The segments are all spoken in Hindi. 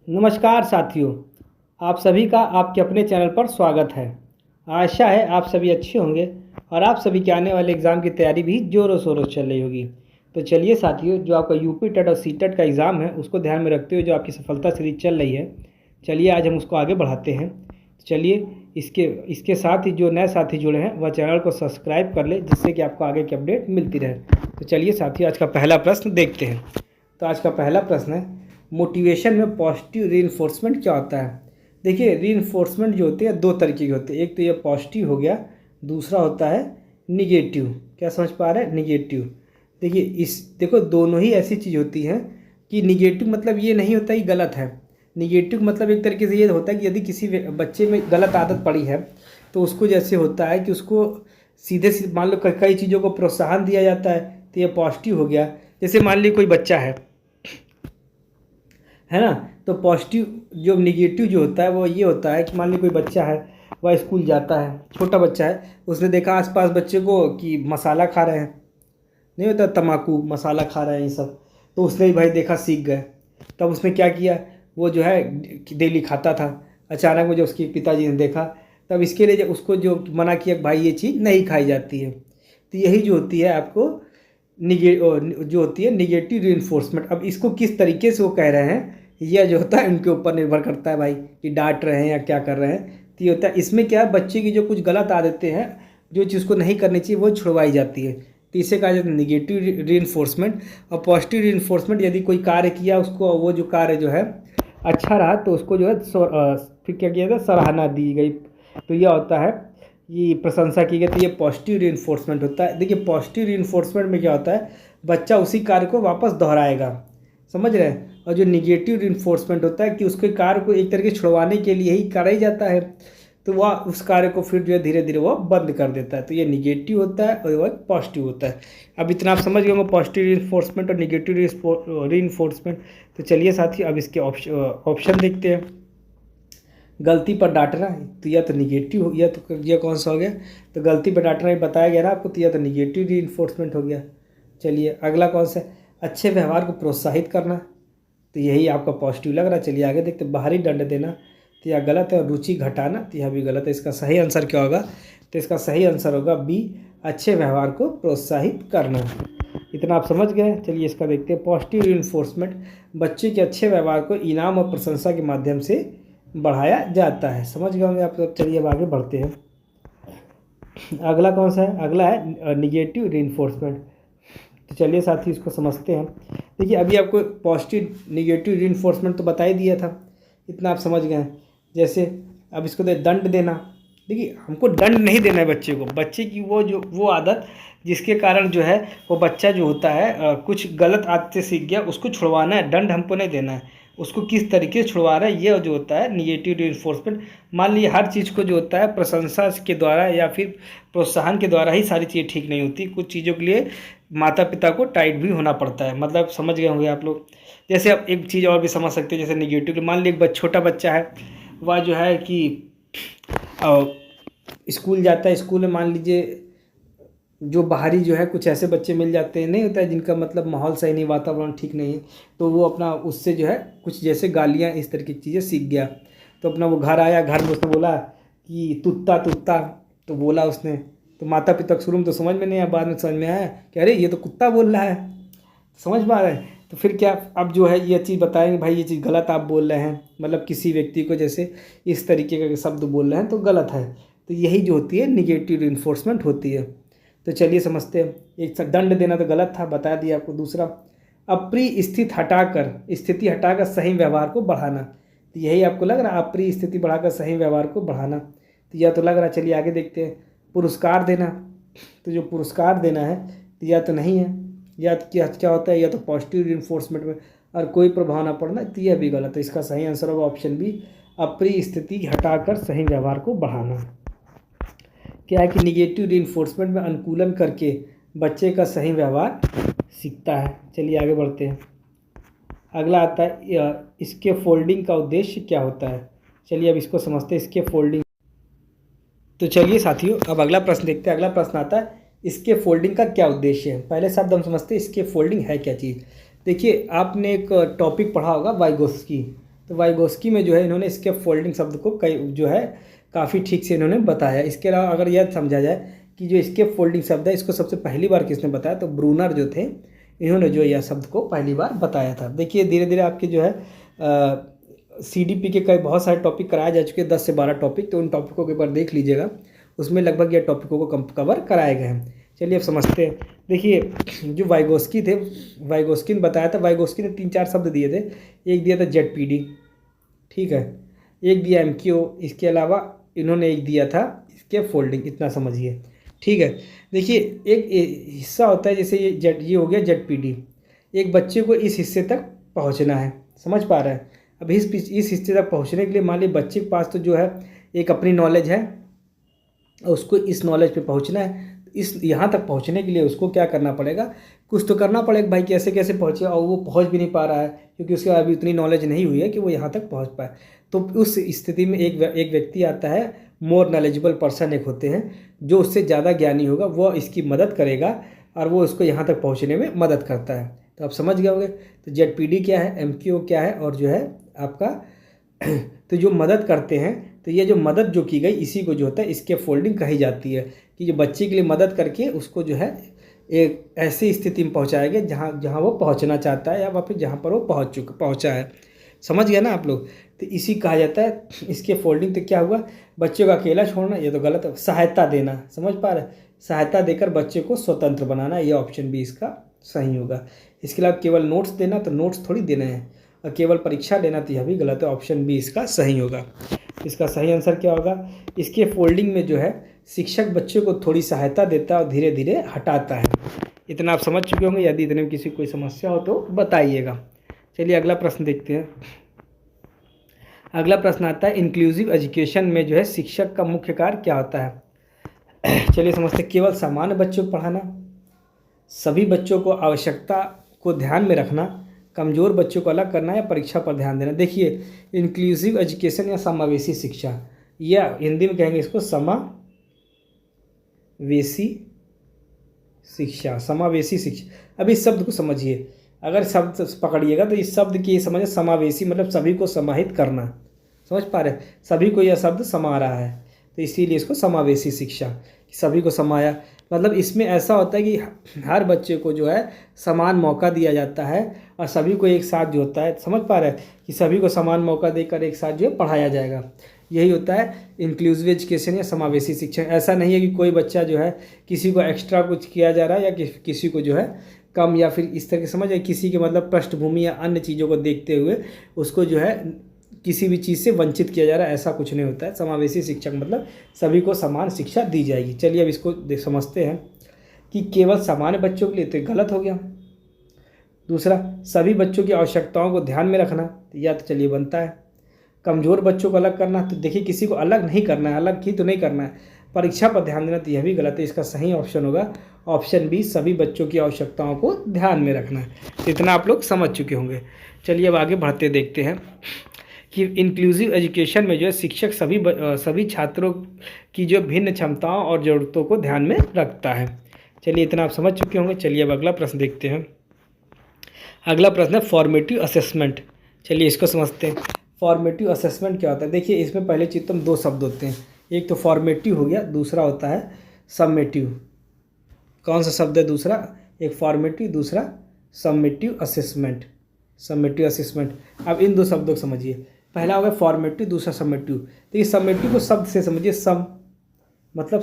नमस्कार साथियों, आप सभी का आपके अपने चैनल पर स्वागत है। आशा है आप सभी अच्छे होंगे और आप सभी के आने वाले एग्ज़ाम की तैयारी भी ज़ोरों शोरों से चल रही होगी। तो चलिए साथियों, जो आपका यूपी टेट और सी टेट का एग्ज़ाम है उसको ध्यान में रखते हुए जो आपकी सफलता सीरीज चल रही है, चलिए आज हम उसको आगे बढ़ाते हैं। चलिए इसके इसके साथ ही जो नए साथी जुड़े हैं वह चैनल को सब्सक्राइब कर ले, जिससे कि आपको आगे की अपडेट मिलती रहे। तो चलिए साथियों, आज का पहला प्रश्न देखते हैं। तो आज का पहला प्रश्न है, मोटिवेशन में पॉजिटिव रीइंफोर्समेंट क्या होता है। देखिए, रीइंफोर्समेंट जो होती है दो तरीके की होती है। एक तो ये पॉजिटिव हो गया, दूसरा होता है निगेटिव। क्या समझ पा रहे हैं? निगेटिव। देखिए देखो, दोनों ही ऐसी चीज़ होती हैं कि निगेटिव मतलब ये नहीं होता कि गलत है। निगेटिव मतलब एक तरीके से ये होता है कि यदि किसी बच्चे में गलत आदत पड़ी है तो उसको जैसे होता है कि उसको सीधे सीधे मान लो कई चीज़ों को प्रोत्साहन दिया जाता है, तो ये पॉजिटिव हो गया। जैसे मान ली कोई बच्चा है ना, तो पॉजिटिव जो निगेटिव जो होता है वो ये होता है कि मान ली कोई बच्चा है, वह स्कूल जाता है, छोटा बच्चा है, उसने देखा आसपास बच्चे को कि मसाला खा रहे हैं, नहीं होता तम्बाकू मसाला खा रहे हैं ये सब, तो उसने भी भाई देखा, सीख गए। तब उसने क्या किया, वो जो है डेली खाता था। अचानक में जब उसके पिताजी ने देखा, तब इसके लिए जब उसको जो मना किया कि भाई ये चीज़ नहीं खाई जाती है। तो यही जो होती है आपको जो होती है निगेटिव रीइंफोर्समेंट। अब इसको किस तरीके से वो कह रहे हैं, यह जो होता है उनके ऊपर निर्भर करता है भाई, कि डांट रहे हैं या क्या कर रहे हैं। तो ये होता है, इसमें क्या है, बच्चे की जो कुछ गलत आदतें हैं, जो चीज़ को नहीं करनी चाहिए, वो छुड़वाई जाती है। तो इसे कहा जाता है निगेटिव रीइंफोर्समेंट। और पॉजिटिव रीइंफोर्समेंट, यदि कोई कार्य किया, उसको वो जो कार्य जो है अच्छा रहा तो उसको जो है फिर क्या किया जाता है, सराहना दी गई। तो यह होता है, ये प्रशंसा की गई, तो ये पॉजिटिव रीइंफोर्समेंट होता है। देखिए, पॉजिटिव रीइंफोर्समेंट में क्या होता है, बच्चा उसी कार्य को वापस दोहराएगा, समझ रहे हैं। और जो निगेटिव रीइंफोर्समेंट होता है कि उसके कार्य को एक तरीके छुड़वाने के लिए ही करा ही जाता है, तो वह उस कार्य को फिर जो है धीरे धीरे वह बंद कर देता है। तो ये निगेटिव होता है और वह पॉजिटिव होता है। अब इतना आप समझ गए होंगे पॉजिटिव रीइंफोर्समेंट और निगेटिव रीइंफोर्समेंट। तो चलिए साथी, अब इसके ऑप्शन देखते हैं। गलती पर डांटना, तो यह तो निगेटिव हो गया। तो यह कौन सा हो गया, तो गलती पर डांटना ही बताया गया ना आपको, तो यह तो निगेटिव रीइंफोर्समेंट हो गया। चलिए अगला कौन सा, अच्छे व्यवहार को प्रोत्साहित करना, तो यही आपका पॉजिटिव लग रहा है। चलिए आगे देखते, बाहरी दंड देना, तो यह गलत है। और रुचि घटाना, तो यह भी गलत है। इसका सही आंसर क्या होगा, तो इसका सही आंसर होगा बी, अच्छे व्यवहार को प्रोत्साहित करना। इतना आप समझ गए। चलिए इसका देखते हैं, पॉजिटिव रीइंफोर्समेंट, बच्चे के अच्छे व्यवहार को इनाम और प्रशंसा के माध्यम से बढ़ाया जाता है। समझ गए होंगे आप लोग। चलिए अब आगे बढ़ते हैं। अगला कौन सा है, अगला है निगेटिव रीइंफोर्समेंट। तो चलिए साथी इसको समझते हैं। देखिए, अभी आपको पॉजिटिव निगेटिव रीइंफोर्समेंट तो बता ही दिया था, इतना आप समझ गए। जैसे अब इसको दंड देना। देखिए, हमको दंड नहीं देना है बच्चे को, बच्चे की वो आदत जिसके कारण जो है वो बच्चा जो होता है कुछ गलत आदतें सीख गया, उसको छुड़वाना है, दंड हमको नहीं देना है। उसको किस तरीके से छुड़वा रहा है, ये जो होता है निगेटिव रीइंफोर्समेंट। मान लीजिए हर चीज़ को जो होता है प्रशंसा के द्वारा या फिर प्रोत्साहन के द्वारा ही सारी चीज़ें ठीक नहीं होती। कुछ चीज़ों के लिए माता पिता को टाइट भी होना पड़ता है। मतलब समझ गए होंगे आप लोग। जैसे आप एक चीज़ और भी समझ सकते हैं, जैसे निगेटिव, मान लीजिए एक छोटा बच्चा है, वह जो है कि स्कूल जाता है, स्कूल में मान लीजिए जो बाहरी जो है कुछ ऐसे बच्चे मिल जाते हैं, नहीं होता है, जिनका मतलब माहौल सही नहीं, वातावरण ठीक नहीं है, तो वो अपना उससे जो है कुछ जैसे गालियाँ इस तरह की चीज़ें सीख गया। तो अपना वो घर आया, घर में उसने बोला कि तुत्ता तुत्ता, तो बोला उसने, तो माता पिता को शुरू में तो समझ में नहीं आया, बाद में समझ में आया कि अरे ये तो कुत्ता बोल रहा है। समझ पा रहे हैं। तो फिर क्या, अब जो है ये चीज़ बताएंगे भाई ये चीज़ गलत आप बोल रहे हैं, मतलब किसी व्यक्ति को जैसे इस तरीके का शब्द बोल रहे हैं तो गलत है। तो यही जो होती है निगेटिव इन्फोर्समेंट होती है। तो चलिए समझते हैं। एक दंड देना तो गलत था, बता दिया आपको। दूसरा, अप्रिय स्थिति हटाकर सही व्यवहार को बढ़ाना, तो यही आपको लग रहा है, अप्रिय स्थिति बढ़ाकर सही व्यवहार को बढ़ाना, तो यह तो लग रहा है। चलिए आगे देखते हैं। पुरस्कार देना, तो जो पुरस्कार देना है तो यह तो नहीं है, या क्या होता है, या तो पॉजिटिव रिइंफोर्समेंट में और कोई प्रभाव ना पड़ना, तो यह भी गलत है। इसका सही आंसर होगा ऑप्शन बी, अप्रिय स्थिति हटाकर सही व्यवहार को बढ़ाना। क्या है कि निगेटिव रिइंफोर्समेंट में अनुकूलन करके बच्चे का सही व्यवहार सीखता है। चलिए आगे बढ़ते हैं। अगला आता है, इसके फोल्डिंग का उद्देश्य क्या होता है। चलिए अब इसको समझते हैं, इसके फोल्डिंग। तो चलिए साथियों, अब अगला प्रश्न देखते हैं। अगला प्रश्न आता है, इसके फोल्डिंग का क्या उद्देश्य है। पहले शब्द हम समझते हैं, इसके फोल्डिंग है क्या चीज़। देखिए, आपने एक टॉपिक पढ़ा होगा वाइगोत्स्की, तो वाइगोस्की में जो है इन्होंने स्केप फोल्डिंग शब्द को कई जो है काफ़ी ठीक से इन्होंने बताया। इसके अलावा अगर यह समझा जाए कि जो स्केप फोल्डिंग शब्द है इसको सबसे पहली बार किसने बताया, तो ब्रूनर जो थे इन्होंने जो यह शब्द को पहली बार बताया था। देखिए धीरे धीरे आपके जो है CDP के कई बहुत सारे टॉपिक कराए जा चुके हैं, 10 से 12 टॉपिक, तो उन टॉपिकों के ऊपर देख लीजिएगा, उसमें लगभग यह टॉपिकों को कवर कराए गए हैं। चलिए अब समझते हैं। देखिए जो वाइगोस्की थे, वाइगोस्की ने बताया था, वाइगोस्की ने 3-4 शब्द दिए थे। एक दिया था ZPD, ठीक है, एक दिया MQ, इसके अलावा इन्होंने एक दिया था स्केप फोल्डिंग, इतना समझिए, ठीक है। देखिए एक हिस्सा होता है, जैसे ये हो गया ZPD, एक बच्चे को इस हिस्से तक पहुंचना है, समझ पा रहे हैं। अब इस हिस्से तक पहुंचने के लिए मान लीजिए बच्चे के पास तो जो है एक अपनी नॉलेज है, उसको इस नॉलेज पे पहुंचना है। इस यहाँ तक पहुंचने के लिए उसको क्या करना पड़ेगा, कुछ तो करना पड़ेगा भाई, कैसे कैसे पहुँचे, और वो पहुँच भी नहीं पा रहा है क्योंकि उसके अभी उतनी नॉलेज नहीं हुई है कि वो यहाँ तक पहुँच पाए। तो उस स्थिति में एक व्यक्ति आता है, मोर नॉलेजेबल पर्सन एक होते हैं, जो उससे ज़्यादा ज्ञानी होगा, वो इसकी मदद करेगा और वो उसको यहाँ तक पहुँचने में मदद करता है। तो आप समझ गए होंगे। तो ZPD क्या है, MQ क्या है, और जो है आपका तो जो मदद करते हैं, तो ये जो मदद जो की गई इसी को जो होता है स्केप फोल्डिंग कही जाती है, कि जो बच्चे के लिए मदद करके उसको जो है एक ऐसी स्थिति में पहुंचाया गया जहां वो पहुंचना चाहता है, या वहाँ पे जहां पर वो पहुंचा है। समझ गया ना आप लोग। तो इसी कहा जाता है स्केप फोल्डिंग। तो क्या हुआ, बच्चे को अकेला छोड़ना, ये तो गलत है। सहायता देना, समझ पा रहे, सहायता देकर बच्चे को स्वतंत्र बनाना, ये ऑप्शन भी इसका सही होगा। इसके अलावा केवल नोट्स देना, तो नोट्स थोड़ी देने हैं, और केवल परीक्षा लेना, तो यह भी गलत है, ऑप्शन बी इसका सही होगा। इसका सही आंसर क्या होगा, इसके फोल्डिंग में जो है शिक्षक बच्चे को थोड़ी सहायता देता है और धीरे धीरे हटाता है। इतना आप समझ चुके होंगे। यदि इतने में किसी कोई समस्या हो तो बताइएगा। चलिए अगला प्रश्न देखते हैं। अगला प्रश्न आता है इंक्लूसिव एजुकेशन में जो है शिक्षक का मुख्य कार्य क्या होता है। चलिए समझते हैं। केवल सामान्य बच्चों को पढ़ाना, सभी बच्चों को आवश्यकता को ध्यान में रखना, कमज़ोर बच्चों को अलग करना, या परीक्षा पर ध्यान देना। देखिए इंक्लूसिव एजुकेशन या समावेशी शिक्षा, या हिंदी में कहेंगे इसको समावेशी शिक्षा, समावेशी शिक्षा। अब इस शब्द को समझिए, अगर शब्द पकड़िएगा तो इस शब्द की समझ, समावेशी मतलब सभी को समाहित करना, समझ पा रहे, सभी को यह शब्द समा रहा है, तो इसीलिए इसको समावेशी शिक्षा, सभी को समाया। मतलब इसमें ऐसा होता है कि हर बच्चे को जो है समान मौका दिया जाता है, और सभी को एक साथ जो होता है, समझ पा रहे हैं, कि सभी को समान मौका देकर एक साथ जो है पढ़ाया जाएगा। यही होता है इंक्लूसिव एजुकेशन या समावेशी शिक्षा। ऐसा नहीं है कि कोई बच्चा जो है किसी को एक्स्ट्रा कुछ किया जा रहा है, या किसी को जो है कम, या फिर इस तरह की समझ है, किसी के मतलब पृष्ठभूमि या अन्य चीज़ों को देखते हुए उसको जो है किसी भी चीज़ से वंचित किया जा रहा है, ऐसा कुछ नहीं होता है। समावेशी शिक्षा मतलब सभी को समान शिक्षा दी जाएगी। चलिए अब इसको समझते हैं कि केवल सामान्य बच्चों के लिए, तो गलत हो गया। दूसरा, सभी बच्चों की आवश्यकताओं को ध्यान में रखना, तो या तो चलिए बनता है। कमज़ोर बच्चों को अलग करना, तो देखिए किसी को अलग नहीं करना है, अलग ही तो नहीं करना है। परीक्षा पर ध्यान देना, तो यह भी गलत है। इसका सही ऑप्शन होगा ऑप्शन बी, सभी बच्चों की आवश्यकताओं को ध्यान में रखना है। इतना आप लोग समझ चुके होंगे। चलिए अब आगे बढ़ते देखते हैं कि इंक्लूसिव एजुकेशन में जो है शिक्षक सभी छात्रों की जो भिन्न क्षमताओं और ज़रूरतों को ध्यान में रखता है। चलिए इतना आप समझ चुके होंगे। चलिए अब अगला प्रश्न देखते हैं। अगला प्रश्न है फॉर्मेटिव असेसमेंट। चलिए इसको समझते हैं। फॉर्मेटिव असेसमेंट क्या होता है। देखिए इसमें पहले चित्त में 2 शब्द होते हैं, एक तो फॉर्मेटिव हो गया, दूसरा होता है समेटिव। कौन सा शब्द है दूसरा, एक फॉर्मेटिव, दूसरा समेटिव असेसमेंट। समेटिव असेसमेंट, अब इन 2 शब्दों को समझिए। पहला होगा फॉर्मेटिव, दूसरा समेटिव। तो ये समेटिव को शब्द से समझिए, सम मतलब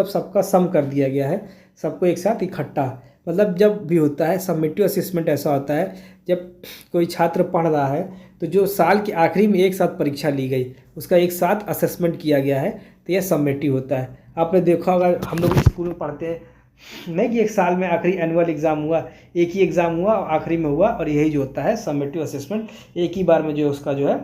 सबका सम कर दिया गया है, सबको एक साथ इकट्ठा। मतलब जब भी होता है समेटिव असेसमेंट, ऐसा होता है जब कोई छात्र पढ़ रहा है तो जो साल के आखिरी में एक साथ परीक्षा ली गई, उसका एक साथ असेसमेंट किया गया है, तो यह समेटिव होता है। आपने देखा होगा, हम लोग स्कूल में पढ़ते हैं नहीं कि एक साल में आखिरी एनुअल एग्ज़ाम हुआ, एक ही एग्ज़ाम हुआ आखिरी में हुआ, और यही जो होता है समेटिव असेसमेंट। एक ही बार में जो उसका जो है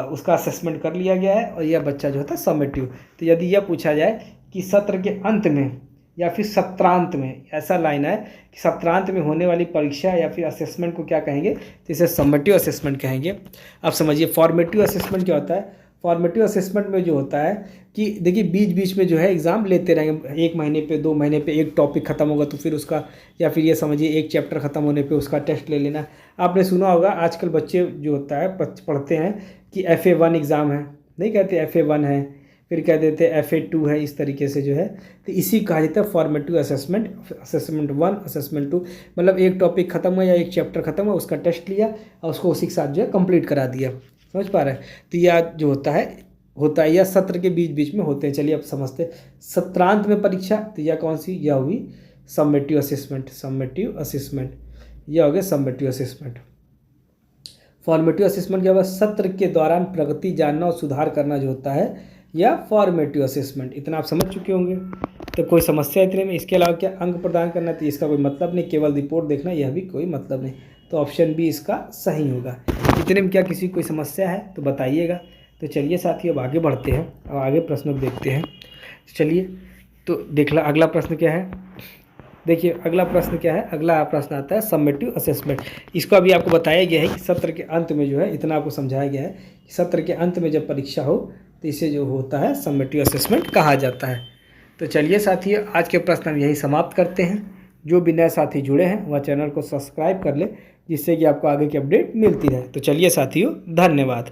उसका असेसमेंट कर लिया गया है, और यह बच्चा जो होता है समेटिव। तो यदि यह पूछा जाए कि सत्र के अंत में या फिर सत्रांत में, ऐसा लाइन है कि सत्रांत में होने वाली परीक्षा या फिर असेसमेंट को क्या कहेंगे, तो इसे समेटिव असेसमेंट कहेंगे। अब समझिए फॉर्मेटिव असेसमेंट क्या होता है। फॉर्मेटिव असेसमेंट में जो होता है कि देखिए बीच बीच में जो है एग्ज़ाम लेते रहेंगे, 1 महीने पे 2 महीने पे एक टॉपिक ख़त्म होगा तो फिर उसका, या फिर ये समझिए एक चैप्टर ख़त्म होने पे उसका टेस्ट ले लेना। आपने सुना होगा आजकल बच्चे जो होता है पढ़ते हैं कि FA1 एग्ज़ाम है, नहीं कहते FA1 है, फिर कह देते FA2 है, इस तरीके से जो है। तो इसी कहा जाता है फॉर्मेटिव असेसमेंट, असेसमेंट 1, असेसमेंट 2, मतलब एक टॉपिक ख़त्म हुआ या एक चैप्टर ख़त्म हुआ, उसका टेस्ट लिया और उसको उसी के साथ जो है कंप्लीट करा दिया। समझ पा रहे हैं? तो यह जो होता है या सत्र के बीच बीच में होते हैं। चलिए अब समझते हैं सत्रांत में परीक्षा, तो यह कौन सी, यह हुई समेटिव असेसमेंट, समेटिव असेसमेंट, यह हो गया समेटिव असेसमेंट। फॉर्मेटिव असेसमेंट क्या होगा, सत्र के दौरान प्रगति जानना और सुधार करना जो होता है, या फॉर्मेटिव असेसमेंट। इतना आप समझ चुके होंगे। तो कोई समस्या इतने में, इसके अलावा क्या अंक प्रदान करना, तो इसका कोई मतलब नहीं, केवल रिपोर्ट देखना, यह भी कोई मतलब नहीं। तो ऑप्शन बी इसका सही होगा। इतने में क्या किसी कोई समस्या है तो बताइएगा। तो चलिए साथियों अब आगे बढ़ते हैं, अब आगे प्रश्न देखते हैं। चलिए तो अगला प्रश्न क्या है, देखिए अगला प्रश्न क्या है, अगला प्रश्न आता है समेटिव असेसमेंट। इसको अभी आपको बताया गया है कि सत्र के अंत में जो है, इतना आपको समझाया गया है कि सत्र के अंत में जब परीक्षा हो तो इसे जो होता है समेटिव असेसमेंट कहा जाता है। तो चलिए साथियों आज के प्रश्न हम यही समाप्त करते हैं। जो भी नए साथी जुड़े हैं वह चैनल को सब्सक्राइब कर ले, जिससे कि आपको आगे की अपडेट मिलती रहे। तो चलिए साथियों धन्यवाद।